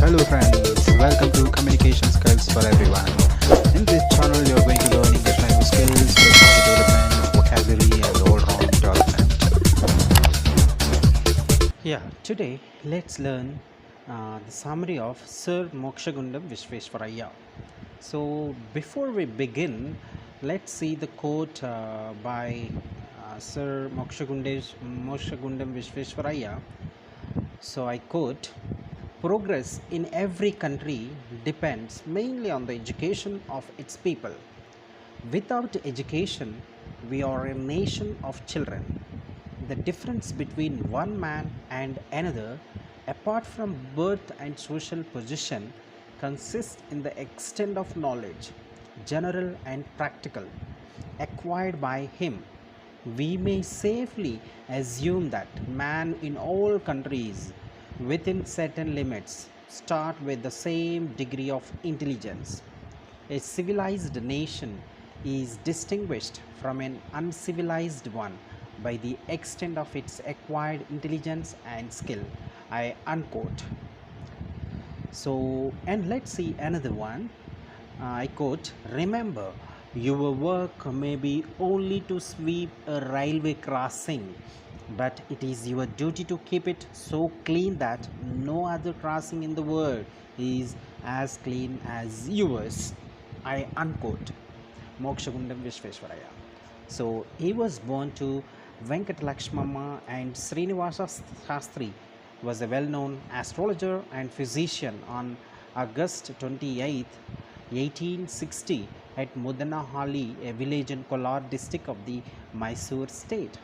Hello friends, welcome to Communication Skills for Everyone. In this channel, you're going to learn English language skills, personality development, vocabulary, and all-round development. Today let's learn the summary of Sir Mokshagundam Vishvesvaraya. So, before we begin, let's see the quote by Sir Mokshagundam Vishvesvaraya. So, I quote: "Progress in every country depends mainly on the education of its people. Without education, we are a nation of children. The difference between one man and another, apart from birth and social position, consists in the extent of knowledge, general and practical, acquired by him. We may safely assume that man in all countries, within certain limits, start with the same degree of intelligence. A civilized nation is distinguished from an uncivilized one by the extent of its acquired intelligence and skill." I unquote. So, and let's see another one. I quote: "Remember, your work may be only to sweep a railway crossing, but it is your duty to keep it so clean that no other crossing in the world is as clean as yours." I unquote. Mokshagundam Vishveshwaraiah. So he was born to Venkatalakshmamma and Srinivasa Shastri was a well-known astrologer and physician on August 28, 1860 at Mudanahalli, a village in Kolar district of the Mysore state.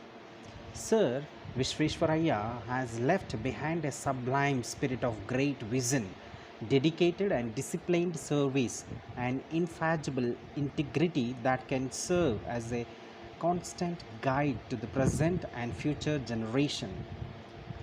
Sir Vishveshwaraiah has left behind a sublime spirit of great vision, dedicated and disciplined service, and infallible integrity that can serve as a constant guide to the present and future generation.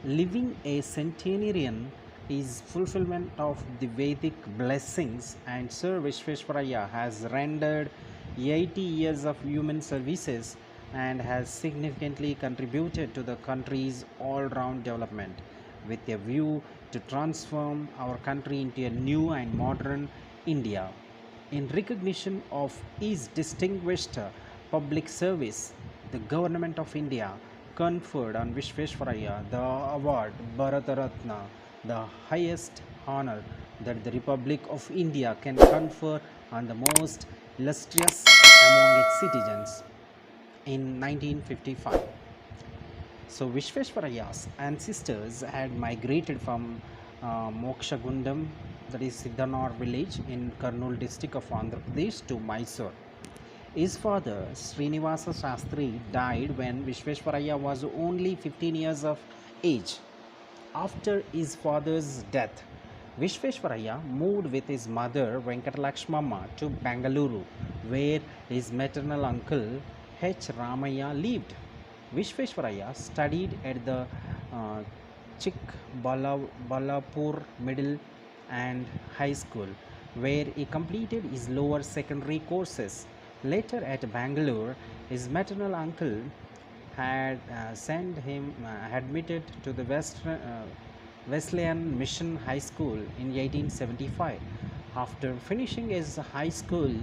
Living a centenarian is fulfillment of the Vedic blessings, and Sir Vishveshwaraiah has rendered 80 years of human services and has significantly contributed to the country's all-round development with a view to transform our country into a new and modern India. In recognition of his distinguished public service, the Government of India conferred on Vishveshwaraiah the award Bharata Ratna, the highest honor that the Republic of India can confer on the most illustrious among its citizens in 1955. So Vishveshwaraiah's ancestors had migrated from Mokshagundam, that is Siddhanar village in Kurnool district of Andhra Pradesh, to Mysore. His father Srinivasa Shastri died when Vishveshwaraiah was only 15 years of age. After his father's death, Vishveshwaraiah moved with his mother Venkatalakshmamma to Bangalore, where his maternal uncle H. Ramaya lived. Vishveshwaraiah studied at the Chikbalapur Middle and High School, where he completed his lower secondary courses. Later at Bangalore, his maternal uncle had sent him admitted to the Wesleyan Mission High School in 1875. After finishing his high school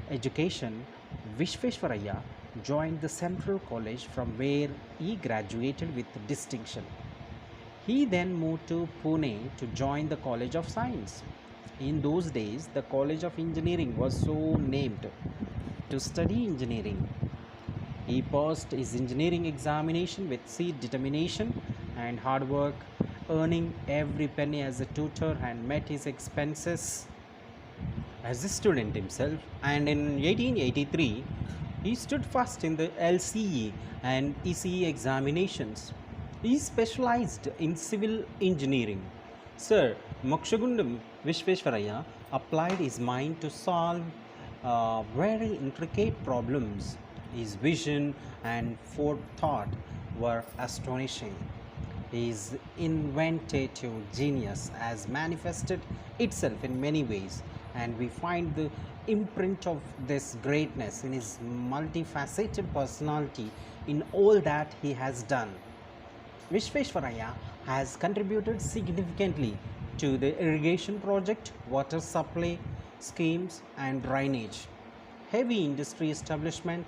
education, Vishveshwaraiah joined the Central College, from where he graduated with distinction. He then moved to Pune to join the College of Science. In those days, the College of Engineering was so named. To study engineering, he passed his engineering examination with determination and hard work, earning every penny as a tutor, and met his expenses as a student himself. And in 1883, he stood first in the LCE and ECE examinations. He specialized in civil engineering. Sir Mokshagundam Vishveshwaraiah applied his mind to solve very intricate problems. His vision and forethought were astonishing. His inventive genius has manifested itself in many ways, and we find the imprint of this greatness in his multifaceted personality in all that he has done. Vishveshwaraiah has contributed significantly to the irrigation project, water supply schemes, and drainage, heavy industry establishment,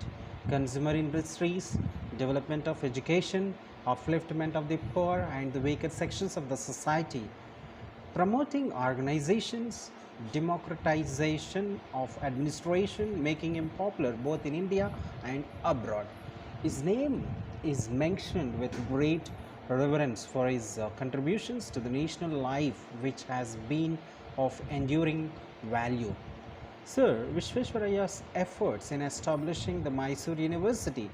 consumer industries, development of education, upliftment of the poor and the weaker sections of the society, promoting organizations, democratization of administration, making him popular both in India and abroad. His name is mentioned with great reverence for his contributions to the national life, which has been of enduring value. Sir Vishvesvarayah's efforts in establishing the Mysore University,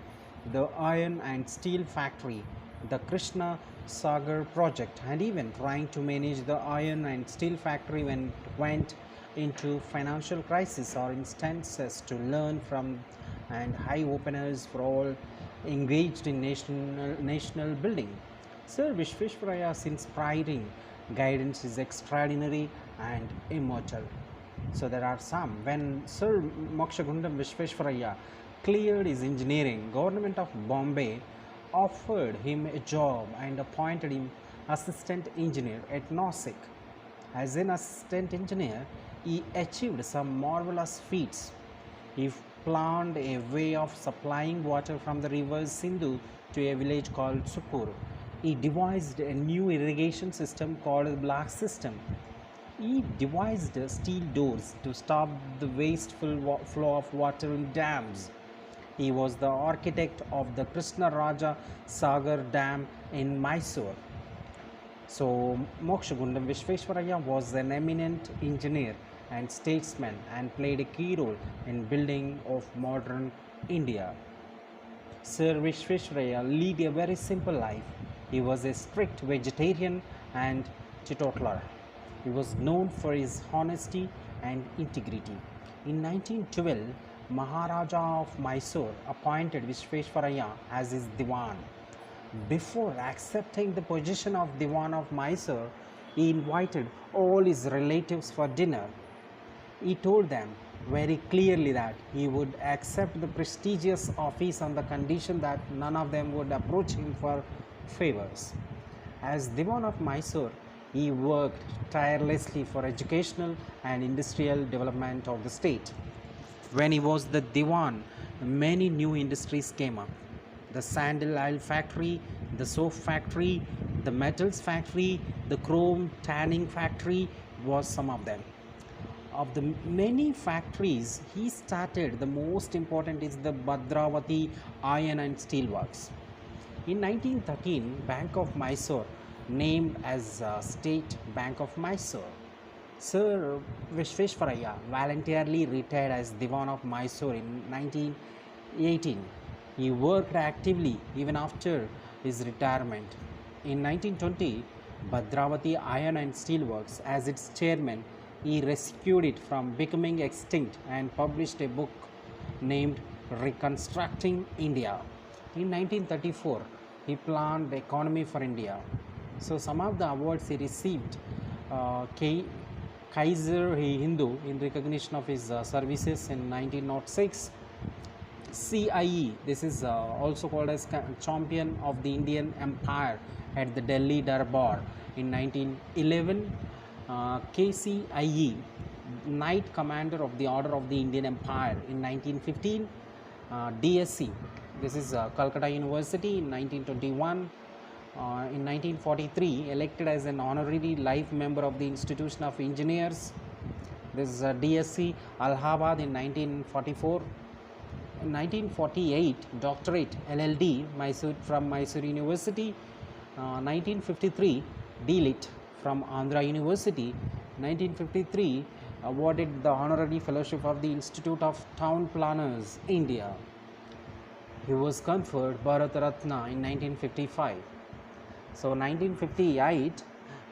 the iron and steel factory, the Krishna Sagar project, and even trying to manage the iron and steel factory when it went into financial crisis are instances to learn from and eye openers for all engaged in national building. Sir Vishvesvarayah's inspiring guidance is extraordinary and immortal. So there are some. When Sir Mokshagundam Visvesvaraya cleared his engineering, government of Bombay offered him a job and appointed him assistant engineer at Nasik. As an assistant engineer, he achieved some marvelous feats. He planned a way of supplying water from the river Sindhu to a village called Supur. He devised a new irrigation system called the Black System. He devised steel doors to stop the wasteful flow of water in dams. He was the architect of the Krishna Raja Sagar Dam in Mysore. So, Mokshagundam Vishvesvaraya was an eminent engineer and statesman and played a key role in building of modern India. Sir Vishvesvaraya led a very simple life. He was a strict vegetarian and teetotaler. He was known for his honesty and integrity. In 1912, Maharaja of Mysore appointed Visvesvaraya as his Diwan. Before accepting the position of Diwan of Mysore, he invited all his relatives for dinner. He told them very clearly that he would accept the prestigious office on the condition that none of them would approach him for favors. As Diwan of Mysore, he worked tirelessly for educational and industrial development of the state. When he was the Diwan, many new industries came up. The sandal oil factory, the soap factory, the metals factory, the chrome tanning factory was some of them. Of the many factories he started, the most important is the Bhadravati Iron and Steel Works. In 1913, Bank of Mysore named as State Bank of Mysore. Sir Vishvesvaraya voluntarily retired as Diwan of Mysore in 1918. He worked actively even after his retirement. In 1920, Bhadravati Iron and Steel Works, as its chairman, he rescued it from becoming extinct and published a book named Reconstructing India. In 1934, he planned the economy for India. So some of the awards he received, Kaiser Hindu in recognition of his services in 1906. CIE, this is also called as Champion of the Indian Empire at the Delhi Darbar in 1911. KCIE, Knight Commander of the Order of the Indian Empire in 1915. DSC, this is Calcutta University in 1921. In 1943, elected as an honorary life member of the Institution of Engineers. This is DSC Allahabad in 1944. In 1948, doctorate LLD Mysore from Mysore University. 1953, DLit from Andhra University. 1953, awarded the honorary fellowship of the Institute of Town Planners, India. He was conferred Bharat Ratna in 1955. So 1958,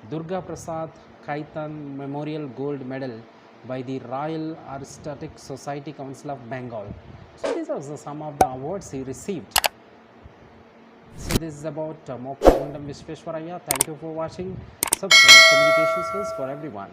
Durga Prasad Kaitan Memorial Gold Medal by the Royal Aristocratic Society Council of Bengal. So these are some of the awards he received. So this is about Mokshagundam Visvesvaraya. Thank you for watching. Subscribe Communication Skills for everyone.